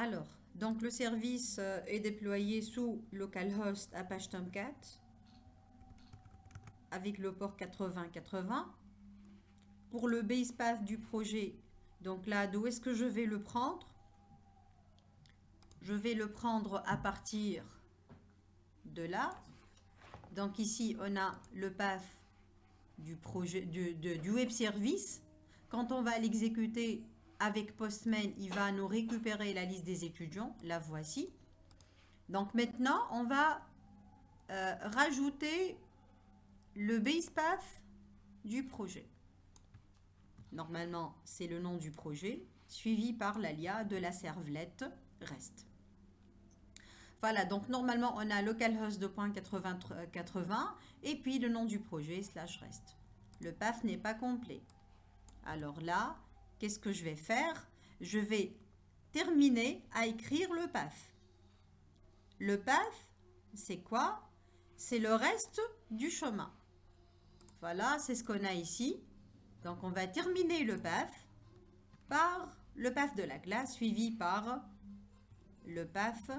Alors, donc le service est déployé sous localhost Apache Tomcat avec le port 8080. Pour le base path du projet, donc là, d'où est-ce que je vais le prendre? Je vais le prendre à partir de là. Donc ici, on a le path du projet du web service. Quand on va l'exécuter avec Postman, il va nous récupérer la liste des étudiants. La voici. Donc maintenant, on va rajouter le base path du projet. Normalement, c'est le nom du projet, suivi par l'alias de la servlette REST. Voilà, donc normalement, on a localhost 2.80 et puis le nom du projet /REST. Le path n'est pas complet. Alors là, qu'est-ce que je vais faire? Je vais terminer à écrire le path. Le path, c'est quoi? C'est le reste du chemin. Voilà, c'est ce qu'on a ici. Donc, on va terminer le path par le path de la classe, suivi par le path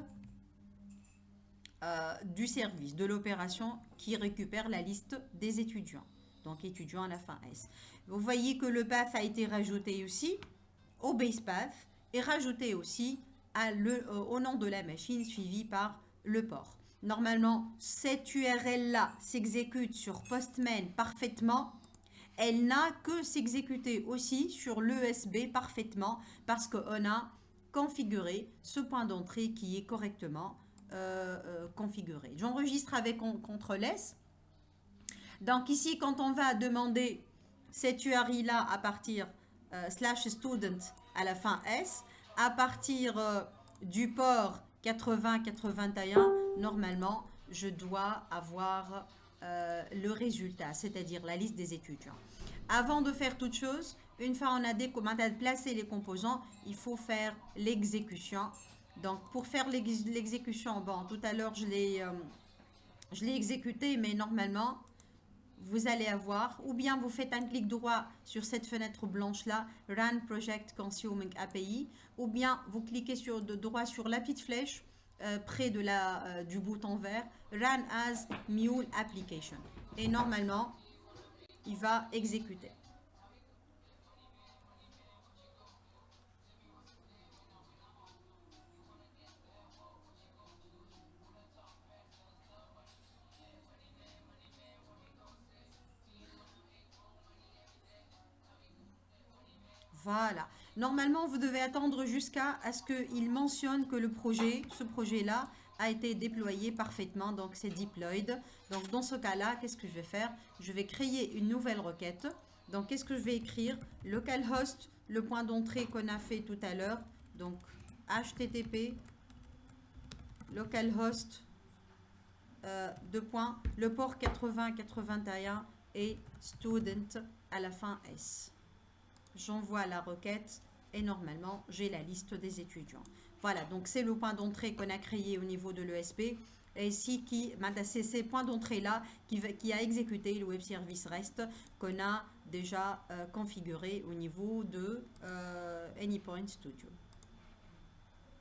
du service, de l'opération qui récupère la liste des étudiants. Donc, étudiants à la fin S. Vous voyez que le path a été rajouté aussi au base path et rajouté aussi au nom de la machine, suivi par le port. Normalement, cette URL-là s'exécute sur Postman parfaitement. Elle n'a que s'exécuter aussi sur l'ESB parfaitement parce qu'on a configuré ce point d'entrée qui est correctement configuré. J'enregistre avec CTRL-S. Donc ici, quand on va demander cette URI-là à partir /student à la fin S, à partir du port 8081, normalement, je dois avoir le résultat, c'est-à-dire la liste des étudiants. Avant de faire toute chose, une fois on a placé les composants, il faut faire l'exécution. Donc, pour faire l'exécution, bon, tout à l'heure, je l'ai exécuté, mais normalement, vous allez avoir, ou bien vous faites un clic droit sur cette fenêtre blanche-là, Run Project Consuming API, ou bien vous cliquez droit sur la petite flèche près de du bouton vert, Run as Mule Application. Et normalement, il va exécuter. Voilà. Normalement, vous devez attendre jusqu'à ce qu'il mentionne que ce projet-là, a été déployé parfaitement. Donc, c'est deployed. Donc, dans ce cas-là, qu'est-ce que je vais faire? Je vais créer une nouvelle requête. Donc, qu'est-ce que je vais écrire? Localhost, le point d'entrée qu'on a fait tout à l'heure. Donc, HTTP, localhost, le port 8081 et student à la fin S. J'envoie la requête et normalement, j'ai la liste des étudiants. Voilà, donc c'est le point d'entrée qu'on a créé au niveau de l'ESP. Et ici, c'est ces points d'entrée-là qui a exécuté le web service REST qu'on a déjà configuré au niveau de AnyPoint Studio.